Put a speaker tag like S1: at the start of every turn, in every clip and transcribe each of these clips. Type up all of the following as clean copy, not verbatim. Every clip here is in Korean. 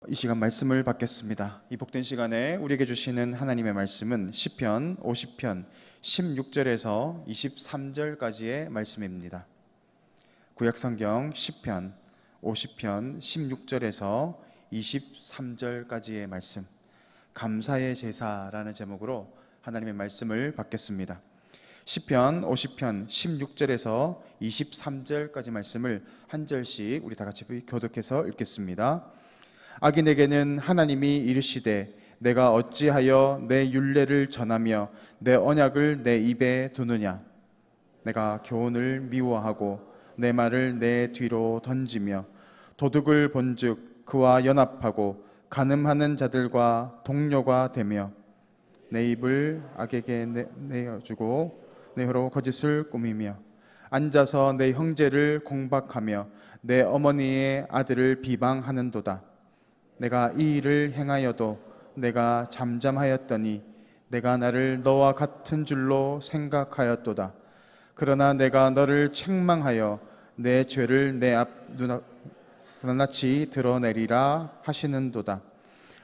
S1: 이 시간 말씀을 받겠습니다. 이 복된 시간에 우리에게 주시는 하나님의 말씀은 시편 50편 16절에서 23절까지의 말씀입니다. 구약성경 시편 50편 16절에서 23절까지의 말씀, 감사의 제사라는 제목으로 하나님의 말씀을 받겠습니다. 시편 50편 16절에서 23절까지 말씀을 한 절씩 우리 다 같이 교독해서 읽겠습니다. 악인에게는 하나님이 이르시되 내가 어찌하여 내 율례를 전하며 내 언약을 내 입에 두느냐. 내가 교훈을 미워하고 내 말을 내 뒤로 던지며 도둑을 본즉 그와 연합하고 간음하는 자들과 동료가 되며 내 입을 악에게 내어주고 내 혀로 거짓을 꾸미며 앉아서 내 형제를 공박하며 내 어머니의 아들을 비방하는도다. 내가 이 일을 행하여도 내가 잠잠하였더니 내가 나를 너와 같은 줄로 생각하였도다. 그러나 내가 너를 책망하여 내 죄를 내 앞 낱낱이 드러내리라 하시는도다.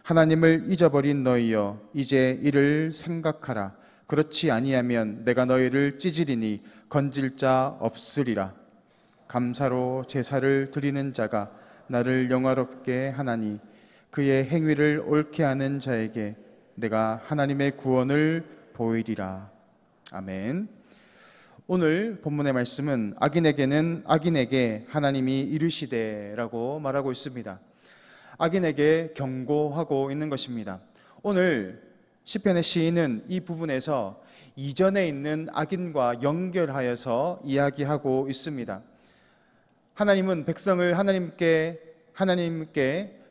S1: 하나님을 잊어버린 너희여, 이제 이를 생각하라. 그렇지 아니하면 내가 너희를 찢으리니 건질 자 없으리라. 감사로 제사를 드리는 자가 나를 영화롭게 하나니 그의 행위를 옳게 하는 자에게 내가 하나님의 구원을 보이리라. 아멘. 오늘 본문의 말씀은 악인에게 하나님이 이르시되라고 말하고 있습니다. 악인에게 경고하고 있는 것입니다. 오늘 시편의 시인은 이 부분에서 이전에 있는 악인과 연결하여서 이야기하고 있습니다. 하나님은 백성을 하나님께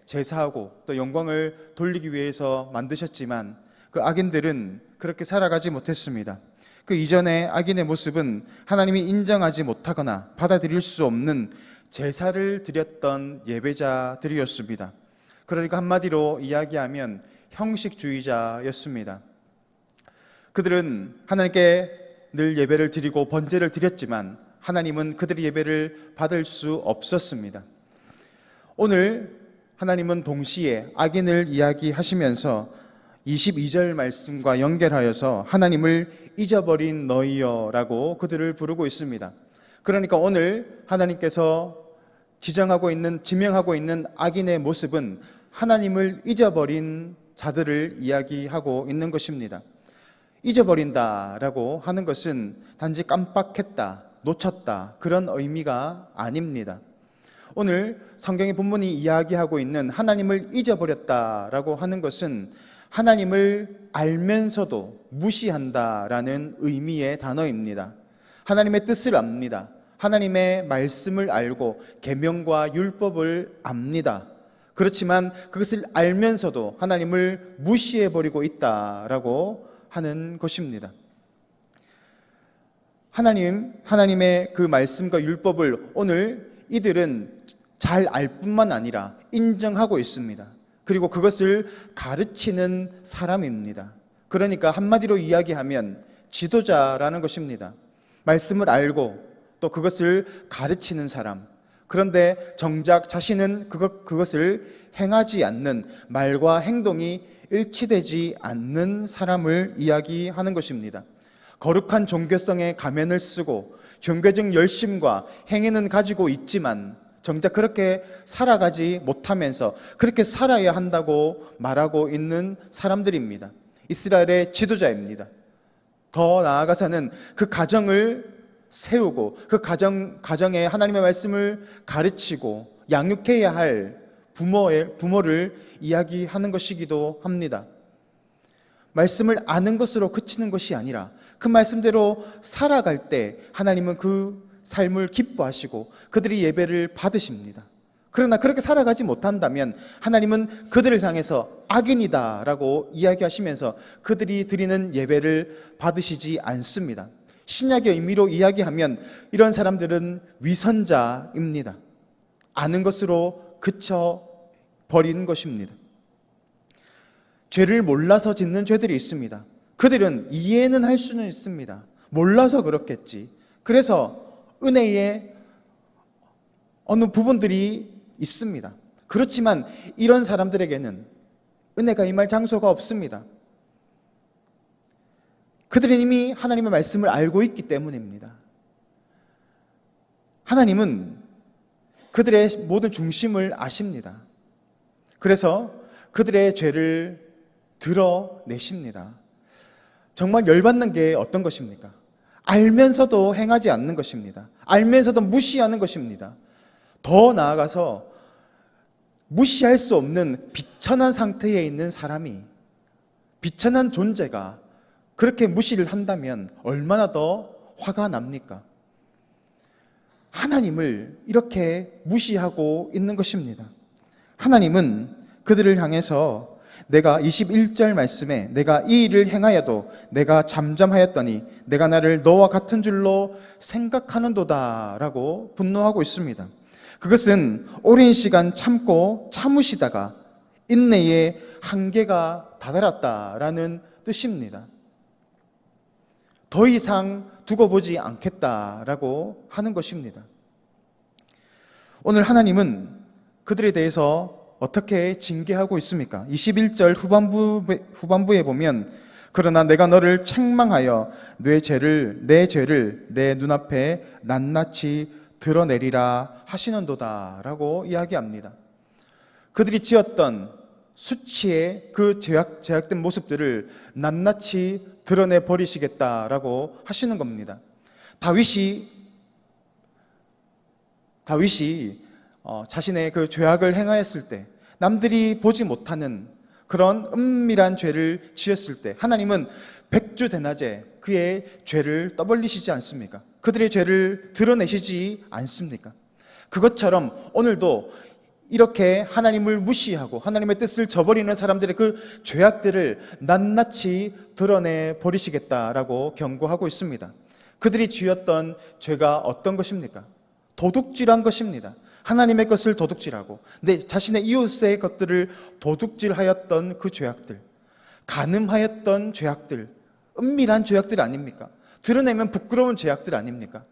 S1: 제사하고 또 영광을 돌리기 위해서 만드셨지만 그 악인들은 그렇게 살아가지 못했습니다. 그 이전의 악인의 모습은 하나님이 인정하지 못하거나 받아들일 수 없는 제사를 드렸던 예배자들이었습니다. 그러니까 한마디로 이야기하면 형식주의자였습니다. 그들은 하나님께 늘 예배를 드리고 번제를 드렸지만 하나님은 그들의 예배를 받을 수 없었습니다. 오늘 하나님은 동시에 악인을 이야기하시면서 22절 말씀과 연결하여서 하나님을 잊어버린 너희여라고 그들을 부르고 있습니다. 그러니까 오늘 하나님께서 지명하고 있는 악인의 모습은 하나님을 잊어버린 자들을 이야기하고 있는 것입니다. 잊어버린다라고 하는 것은 단지 깜빡했다, 놓쳤다 그런 의미가 아닙니다. 오늘 성경의 본문이 이야기하고 있는 하나님을 잊어버렸다라고 하는 것은 하나님을 알면서도 무시한다라는 의미의 단어입니다. 하나님의 뜻을 압니다. 하나님의 말씀을 알고 계명과 율법을 압니다. 그렇지만 그것을 알면서도 하나님을 무시해버리고 있다라고 하는 것입니다. 하나님의 그 말씀과 율법을 오늘 이들은 잘 알 뿐만 아니라 인정하고 있습니다. 그리고 그것을 가르치는 사람입니다. 그러니까 한마디로 이야기하면 지도자라는 것입니다. 말씀을 알고 또 그것을 가르치는 사람. 그런데 정작 자신은 그것을 행하지 않는, 말과 행동이 일치되지 않는 사람을 이야기하는 것입니다. 거룩한 종교성의 가면을 쓰고 종교적 열심과 행위는 가지고 있지만 정작 그렇게 살아가지 못하면서 그렇게 살아야 한다고 말하고 있는 사람들입니다. 이스라엘의 지도자입니다. 더 나아가서는 그 가정을 세우고 그 가정에 하나님의 말씀을 가르치고 양육해야 할 부모를 이야기하는 것이기도 합니다. 말씀을 아는 것으로 그치는 것이 아니라 그 말씀대로 살아갈 때 하나님은 그 삶을 기뻐하시고 그들이 예배를 받으십니다. 그러나 그렇게 살아가지 못한다면 하나님은 그들을 향해서 악인이다라고 이야기하시면서 그들이 드리는 예배를 받으시지 않습니다. 신약의 의미로 이야기하면 이런 사람들은 위선자입니다. 아는 것으로 그쳐버린 것입니다. 죄를 몰라서 짓는 죄들이 있습니다. 그들은 이해는 할 수는 있습니다. 몰라서 그렇겠지. 그래서 은혜의 어느 부분들이 있습니다. 그렇지만 이런 사람들에게는 은혜가 임할 장소가 없습니다. 그들은 이미 하나님의 말씀을 알고 있기 때문입니다. 하나님은 그들의 모든 중심을 아십니다. 그래서 그들의 죄를 드러내십니다. 정말 열받는 게 어떤 것입니까? 알면서도 행하지 않는 것입니다. 알면서도 무시하는 것입니다. 더 나아가서 무시할 수 없는 비천한 상태에 있는 사람이, 비천한 존재가 그렇게 무시를 한다면 얼마나 더 화가 납니까? 하나님을 이렇게 무시하고 있는 것입니다. 하나님은 그들을 향해서 내가 21절 말씀에 내가 이 일을 행하여도 내가 잠잠하였더니 내가 나를 너와 같은 줄로 생각하는도다 라고 분노하고 있습니다. 그것은 오랜 시간 참고 참으시다가 인내의 한계가 다다랐다라는 뜻입니다. 더 이상 두고 보지 않겠다라고 하는 것입니다. 오늘 하나님은 그들에 대해서 어떻게 징계하고 있습니까? 21절 후반부에 보면 그러나 내가 너를 책망하여 내 죄를 내 눈앞에 낱낱이 드러내리라 하시는도다 라고 이야기합니다. 그들이 지었던 수치의 그 제약된 모습들을 낱낱이 드러내 버리시겠다라고 하시는 겁니다. 다윗이 자신의 그 죄악을 행하였을 때 남들이 보지 못하는 그런 은밀한 죄를 지었을 때 하나님은 백주대낮에 그의 죄를 떠벌리시지 않습니까? 그들의 죄를 드러내시지 않습니까? 그것처럼 오늘도 이렇게 하나님을 무시하고 하나님의 뜻을 저버리는 사람들의 그 죄악들을 낱낱이 드러내 버리시겠다라고 경고하고 있습니다. 그들이 지었던 죄가 어떤 것입니까? 도둑질한 것입니다. 하나님의 것을 도둑질하고 내 자신의 이웃의 것들을 도둑질하였던 그 죄악들, 간음하였던 죄악들, 은밀한 죄악들 아닙니까? 드러내면 부끄러운 죄악들 아닙니까?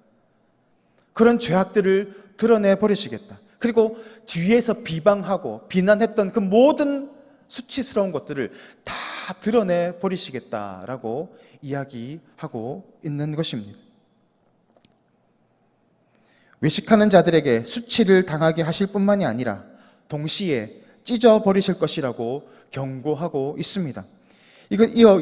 S1: 그런 죄악들을 드러내 버리시겠다. 그리고 뒤에서 비방하고 비난했던 그 모든 수치스러운 것들을 다 드러내 버리시겠다라고 이야기하고 있는 것입니다. 외식하는 자들에게 수치를 당하게 하실 뿐만이 아니라 동시에 찢어 버리실 것이라고 경고하고 있습니다.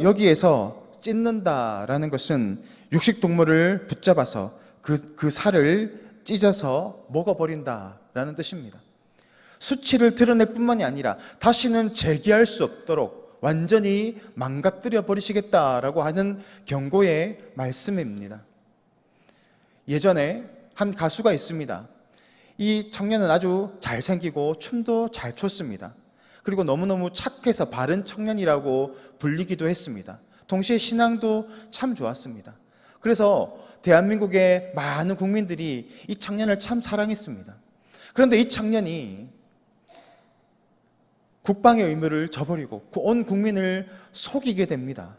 S1: 여기에서 찢는다라는 것은 육식동물을 붙잡아서 그 살을 찢어서 먹어버린다라는 뜻입니다. 수치를 드러낼 뿐만이 아니라 다시는 재기할 수 없도록 완전히 망가뜨려 버리시겠다라고 하는 경고의 말씀입니다. 예전에 한 가수가 있습니다. 이 청년은 아주 잘생기고 춤도 잘 췄습니다. 그리고 너무너무 착해서 바른 청년이라고 불리기도 했습니다. 동시에 신앙도 참 좋았습니다. 그래서 대한민국의 많은 국민들이 이 청년을 참 사랑했습니다. 그런데 이 청년이 국방의 의무를 저버리고 온 국민을 속이게 됩니다.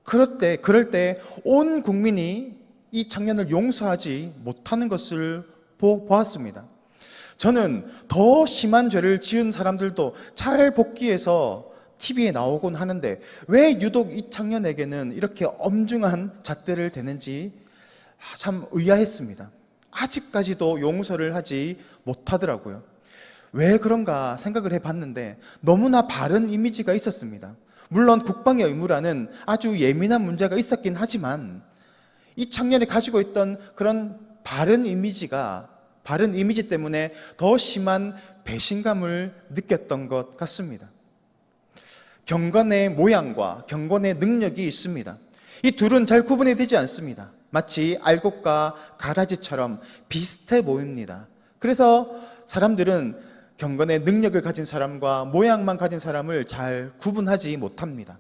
S1: 그럴 때 온 국민이 이 청년을 용서하지 못하는 것을 보았습니다. 저는 더 심한 죄를 지은 사람들도 잘 복귀해서 TV에 나오곤 하는데 왜 유독 이 청년에게는 이렇게 엄중한 잣대를 대는지 참 의아했습니다. 아직까지도 용서를 하지 못하더라고요. 왜 그런가 생각을 해봤는데 너무나 바른 이미지가 있었습니다. 물론 국방의 의무라는 아주 예민한 문제가 있었긴 하지만 이 청년이 가지고 있던 그런 바른 이미지 때문에 더 심한 배신감을 느꼈던 것 같습니다. 경건의 모양과 경건의 능력이 있습니다. 이 둘은 잘 구분이 되지 않습니다. 마치 알곡과 가라지처럼 비슷해 보입니다. 그래서 사람들은 경건의 능력을 가진 사람과 모양만 가진 사람을 잘 구분하지 못합니다.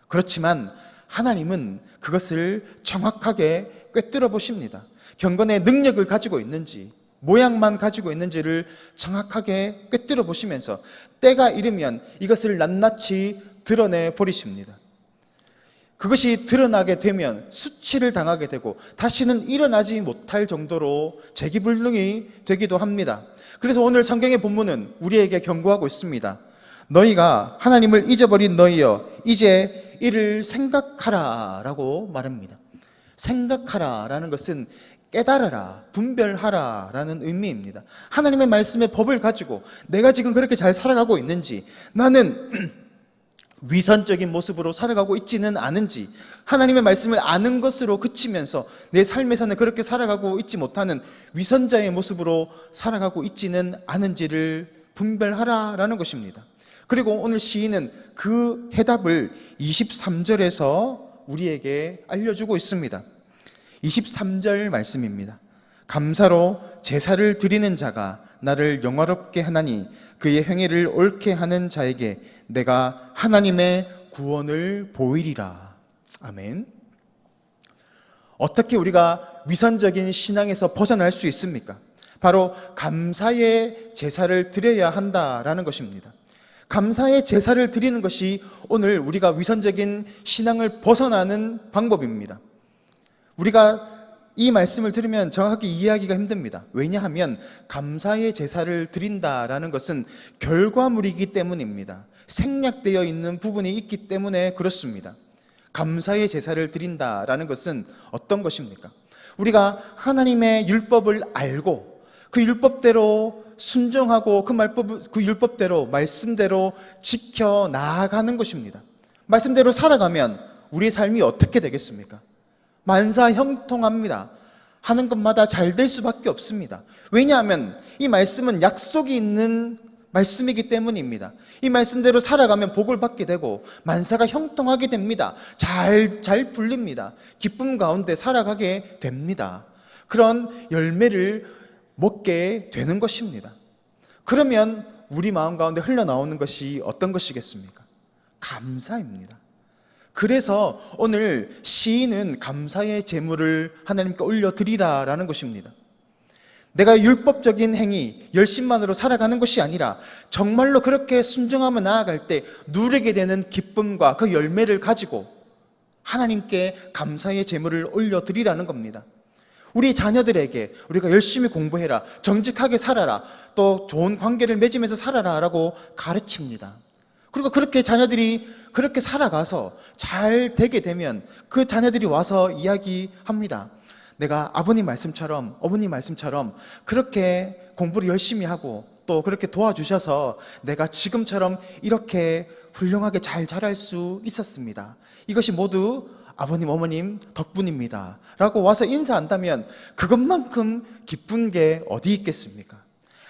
S1: 그렇지만 하나님은 그것을 정확하게 꿰뚫어 보십니다. 경건의 능력을 가지고 있는지 모양만 가지고 있는지를 정확하게 꿰뚫어 보시면서 때가 이르면 이것을 낱낱이 드러내 버리십니다. 그것이 드러나게 되면 수치를 당하게 되고 다시는 일어나지 못할 정도로 재기불능이 되기도 합니다. 그래서 오늘 성경의 본문은 우리에게 경고하고 있습니다. 너희가 하나님을 잊어버린 너희여 이제 이를 생각하라 라고 말합니다. 생각하라 라는 것은 깨달아라, 분별하라 라는 의미입니다. 하나님의 말씀의 법을 가지고 내가 지금 그렇게 잘 살아가고 있는지, 나는 위선적인 모습으로 살아가고 있지는 않은지, 하나님의 말씀을 아는 것으로 그치면서 내 삶에서는 그렇게 살아가고 있지 못하는 위선자의 모습으로 살아가고 있지는 않은지를 분별하라 라는 것입니다. 그리고 오늘 시인은 그 해답을 23절에서 우리에게 알려주고 있습니다. 23절 말씀입니다. 감사로 제사를 드리는 자가 나를 영화롭게 하나니 그의 행위를 옳게 하는 자에게 내가 하나님의 구원을 보이리라. 아멘. 어떻게 우리가 위선적인 신앙에서 벗어날 수 있습니까? 바로 감사의 제사를 드려야 한다라는 것입니다. 감사의 제사를 드리는 것이 오늘 우리가 위선적인 신앙을 벗어나는 방법입니다. 우리가 이 말씀을 들으면 정확하게 이해하기가 힘듭니다. 왜냐하면 감사의 제사를 드린다라는 것은 결과물이기 때문입니다. 생략되어 있는 부분이 있기 때문에 그렇습니다. 감사의 제사를 드린다라는 것은 어떤 것입니까? 우리가 하나님의 율법을 알고 그 율법대로 순종하고 그 율법대로 말씀대로 지켜 나아가는 것입니다. 말씀대로 살아가면 우리의 삶이 어떻게 되겠습니까? 만사 형통합니다. 하는 것마다 잘 될 수밖에 없습니다. 왜냐하면 이 말씀은 약속이 있는 말씀이기 때문입니다. 이 말씀대로 살아가면 복을 받게 되고 만사가 형통하게 됩니다. 잘 풀립니다. 기쁨 가운데 살아가게 됩니다. 그런 열매를 먹게 되는 것입니다. 그러면 우리 마음 가운데 흘러나오는 것이 어떤 것이겠습니까? 감사입니다. 그래서 오늘 시인은 감사의 제물을 하나님께 올려드리라라는 것입니다. 내가 율법적인 행위, 열심만으로 살아가는 것이 아니라 정말로 그렇게 순종하며 나아갈 때 누리게 되는 기쁨과 그 열매를 가지고 하나님께 감사의 제물을 올려드리라는 겁니다. 우리 자녀들에게 우리가 열심히 공부해라, 정직하게 살아라, 또 좋은 관계를 맺으면서 살아라 라고 가르칩니다. 그리고 그렇게 자녀들이 그렇게 살아가서 잘 되게 되면 그 자녀들이 와서 이야기합니다. 내가 아버님 말씀처럼, 어머님 말씀처럼 그렇게 공부를 열심히 하고 또 그렇게 도와주셔서 내가 지금처럼 이렇게 훌륭하게 잘 자랄 수 있었습니다. 이것이 모두 아버님, 어머님 덕분입니다 라고 와서 인사한다면 그것만큼 기쁜 게 어디 있겠습니까?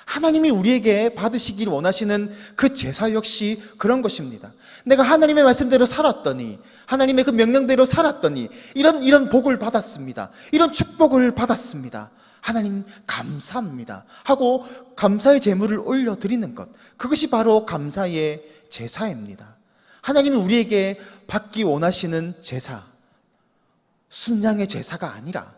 S1: 하나님이 우리에게 받으시길 원하시는 그 제사 역시 그런 것입니다. 내가 하나님의 말씀대로 살았더니, 하나님의 그 명령대로 살았더니 이런 복을 받았습니다. 이런 축복을 받았습니다. 하나님 감사합니다 하고 감사의 제물을 올려드리는 것, 그것이 바로 감사의 제사입니다. 하나님이 우리에게 받기 원하시는 제사, 순양의 제사가 아니라,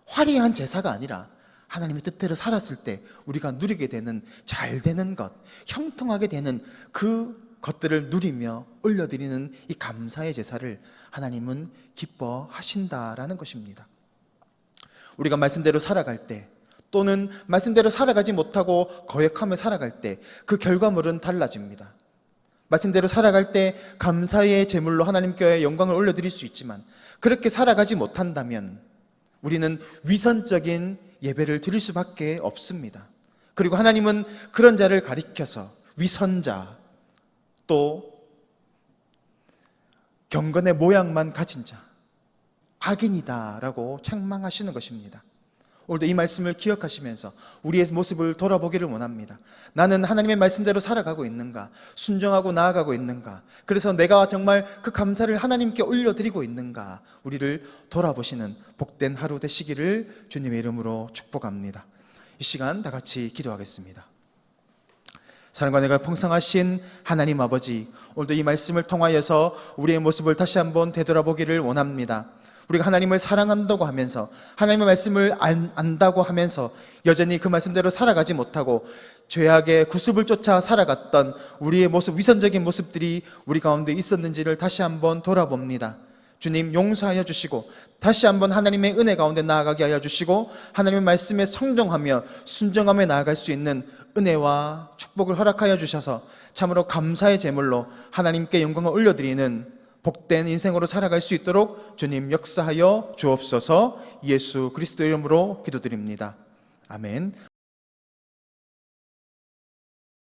S1: 화려한 제사가 아니라 하나님의 뜻대로 살았을 때 우리가 누리게 되는, 잘 되는 것, 형통하게 되는 그 것들을 누리며 올려드리는 이 감사의 제사를 하나님은 기뻐하신다라는 것입니다. 우리가 말씀대로 살아갈 때, 또는 말씀대로 살아가지 못하고 거역하며 살아갈 때 그 결과물은 달라집니다. 말씀대로 살아갈 때 감사의 제물로 하나님께 영광을 올려드릴 수 있지만 그렇게 살아가지 못한다면 우리는 위선적인 예배를 드릴 수밖에 없습니다. 그리고 하나님은 그런 자를 가리켜서 위선자, 또 경건의 모양만 가진 자, 악인이다라고 책망하시는 것입니다. 오늘도 이 말씀을 기억하시면서 우리의 모습을 돌아보기를 원합니다. 나는 하나님의 말씀대로 살아가고 있는가? 순종하고 나아가고 있는가? 그래서 내가 정말 그 감사를 하나님께 올려드리고 있는가? 우리를 돌아보시는 복된 하루 되시기를 주님의 이름으로 축복합니다. 이 시간 다 같이 기도하겠습니다. 사랑과 내가 풍성하신 하나님 아버지, 오늘도 이 말씀을 통하여서 우리의 모습을 다시 한번 되돌아보기를 원합니다. 우리가 하나님을 사랑한다고 하면서, 하나님의 말씀을 안다고 하면서 여전히 그 말씀대로 살아가지 못하고 죄악의 구습을 쫓아 살아갔던 우리의 모습, 위선적인 모습들이 우리 가운데 있었는지를 다시 한번 돌아봅니다. 주님 용서하여 주시고 다시 한번 하나님의 은혜 가운데 나아가게 하여 주시고 하나님의 말씀에 성정하며 순종하며 나아갈 수 있는 은혜와 축복을 허락하여 주셔서 참으로 감사의 제물로 하나님께 영광을 올려드리는 복된 인생으로 살아갈 수 있도록 주님 역사하여 주옵소서. 예수 그리스도 이름으로 기도드립니다. 아멘.